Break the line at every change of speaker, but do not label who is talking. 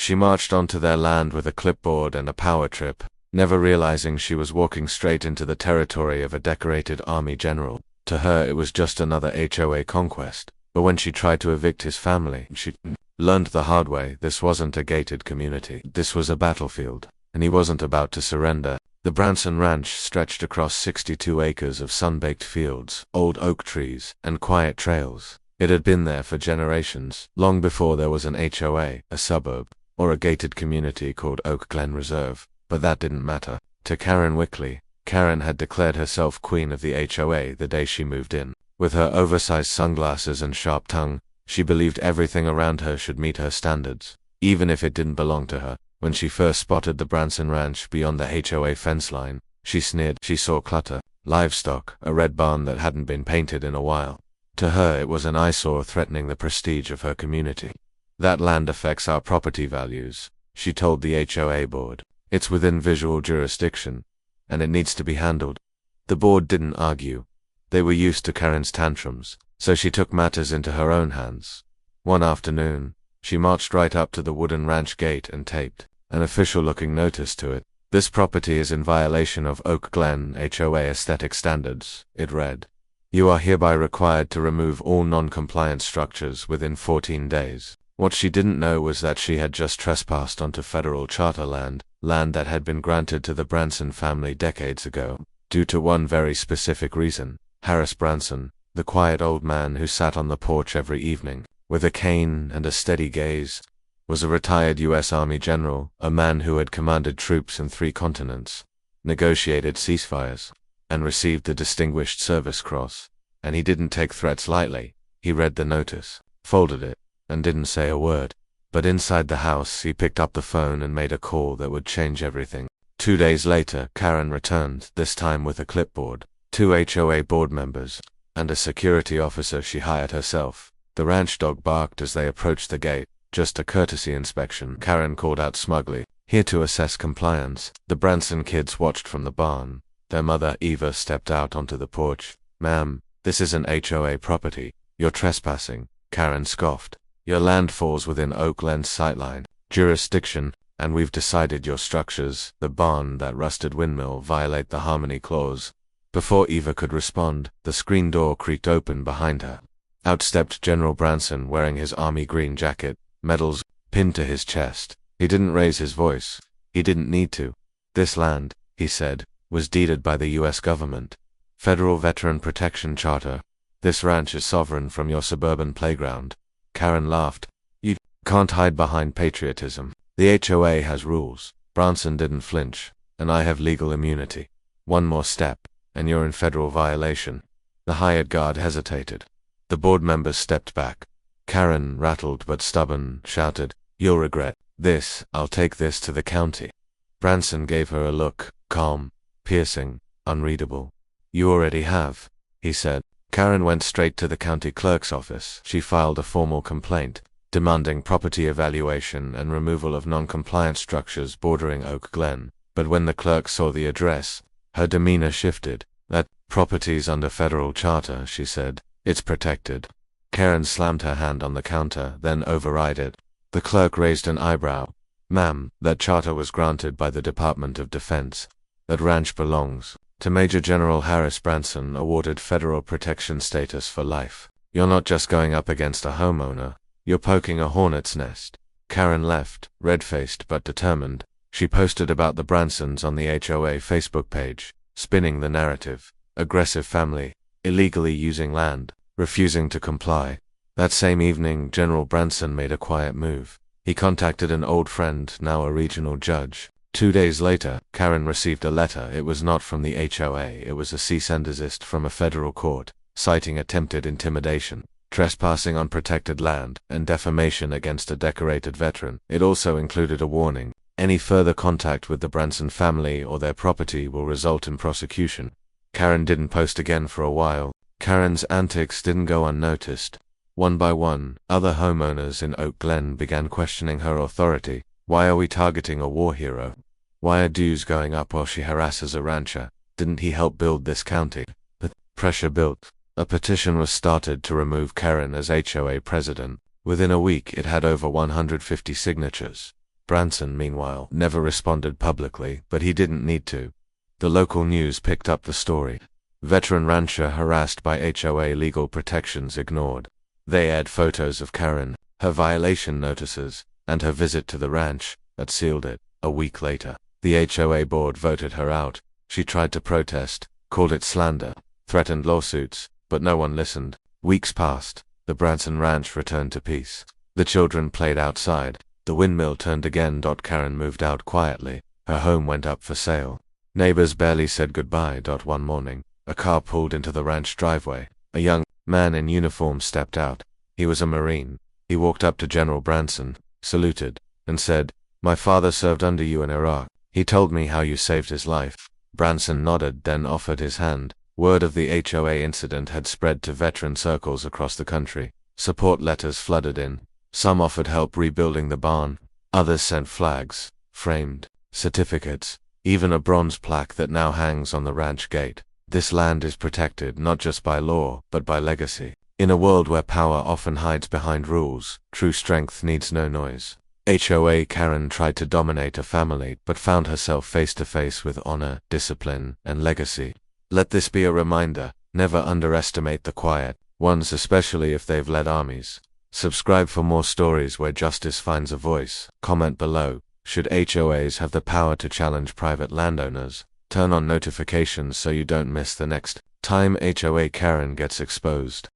She marched onto their land with a clipboard and a power trip, never realizing she was walking straight into the territory of a decorated army general. To her it was just another HOA conquest, but when she tried to evict his family, she learned the hard way this wasn't a gated community. This was a battlefield, and he wasn't about to surrender. The Branson Ranch stretched across 62 acres of sun-baked fields, old oak trees, and quiet trails. It had been there for generations, long before there was an HOA, a suburb, or a gated community called Oak Glen Reserve. But that didn't matter. To Karen Wickley, Karen had declared herself queen of the HOA the day she moved in. With her oversized sunglasses and sharp tongue, she believed everything around her should meet her standards, even if it didn't belong to her. When she first spotted the Branson Ranch beyond the HOA fence line, she sneered. She saw clutter, livestock, a red barn that hadn't been painted in a while. To her it was an eyesore threatening the prestige of her community. That land affects our property values, she told the HOA board. It's within visual jurisdiction, and it needs to be handled. The board didn't argue. They were used to Karen's tantrums, so she took matters into her own hands. One afternoon, she marched right up to the wooden ranch gate and taped an official-looking notice to it. This property is in violation of Oak Glen HOA aesthetic standards, it read. You are hereby required to remove all non-compliant structures within 14 days. What she didn't know was that she had just trespassed onto federal charter land that had been granted to the Branson family decades ago, due to one very specific reason. Harris Branson, the quiet old man who sat on the porch every evening, with a cane and a steady gaze, was a retired U.S. Army general, a man who had commanded troops in 3 continents, negotiated ceasefires, and received the Distinguished Service Cross. And he didn't take threats lightly. He read the notice, folded it, and didn't say a word. But inside the house he picked up the phone and made a call that would change everything. 2 days later, Karen returned, this time with a clipboard, 2 HOA board members, and a security officer she hired herself. The ranch dog barked as they approached the gate. Just a courtesy inspection, Karen called out smugly. Here to assess compliance. The Branson kids watched from the barn. Their mother, Eva, stepped out onto the porch. Ma'am, this is an HOA property. You're trespassing. Karen scoffed. Your land falls within Oak Glen's sightline jurisdiction, and we've decided your structures, the barn, that rusted windmill, violate the harmony clause. Before Eva could respond, the screen door creaked open behind her. Out stepped General Branson wearing his army green jacket, medals pinned to his chest. He didn't raise his voice. He didn't need to. This land, he said, was deeded by the U.S. government. Federal Veteran Protection Charter. This ranch is sovereign from your suburban playground. Karen laughed. You can't hide behind patriotism. The HOA has rules. Branson didn't flinch, and I have legal immunity. One more step, and you're in federal violation. The hired guard hesitated. The board members stepped back. Karen, rattled but stubborn, shouted, You'll regret this. I'll take this to the county. Branson gave her a look, calm, piercing, unreadable. You already have, he said. Karen went straight to the county clerk's office. She filed a formal complaint, demanding property evaluation and removal of non-compliant structures bordering Oak Glen. But when the clerk saw the address, her demeanor shifted. That property's under federal charter, she said. It's protected. Karen slammed her hand on the counter, then override it. The clerk raised an eyebrow. Ma'am, that charter was granted by the Department of Defense. That ranch belongs to Major General Harris Branson, awarded federal protection status for life. You're not just going up against a homeowner. You're poking a hornet's nest. Karen left, red-faced but determined. She posted about the Bransons on the HOA Facebook page, spinning the narrative. Aggressive family, illegally using land, refusing to comply. That same evening, General Branson made a quiet move. He contacted an old friend, now a regional judge. 2 days later, Karen received a letter. It was not from the HOA, it was a cease and desist from a federal court, citing attempted intimidation, trespassing on protected land, and defamation against a decorated veteran. It also included a warning. Any further contact with the Branson family or their property will result in prosecution. Karen didn't post again for a while. Karen's antics didn't go unnoticed. One by one, other homeowners in Oak Glen began questioning her authority. Why are we targeting a war hero? Why are dues going up while she harasses a rancher? Didn't he help build this county? The pressure built. A petition was started to remove Karen as HOA president. Within a week it had over 150 signatures. Branson, meanwhile, never responded publicly, but he didn't need to. The local news picked up the story. Veteran rancher harassed by HOA legal protections ignored. They aired photos of Karen, her violation notices, and her visit to the ranch, but sealed it. A week later, the HOA board voted her out. She tried to protest, called it slander, threatened lawsuits, but no one listened. Weeks passed. The Branson ranch returned to peace. The children played outside. The windmill turned again. Karen moved out quietly. Her home went up for sale. Neighbors barely said goodbye. One morning, a car pulled into the ranch driveway. A young man in uniform stepped out. He was a Marine. He walked up to General Branson, saluted, and said, "My father served under you in Iraq. He told me how you saved his life." Branson nodded, then offered his hand. Word of the HOA incident had spread to veteran circles across the country. Support letters flooded in. Some offered help rebuilding the barn. Others sent flags, framed, certificates, even a bronze plaque that now hangs on the ranch gate. This land is protected not just by law, but by legacy. In a world where power often hides behind rules, true strength needs no noise. HOA Karen tried to dominate a family, but found herself face to face with honor, discipline, and legacy. Let this be a reminder: never underestimate the quiet ones, especially if they've led armies. Subscribe for more stories where justice finds a voice. Comment below: should HOAs have the power to challenge private landowners? Turn on notifications so you don't miss the next time HOA Karen gets exposed.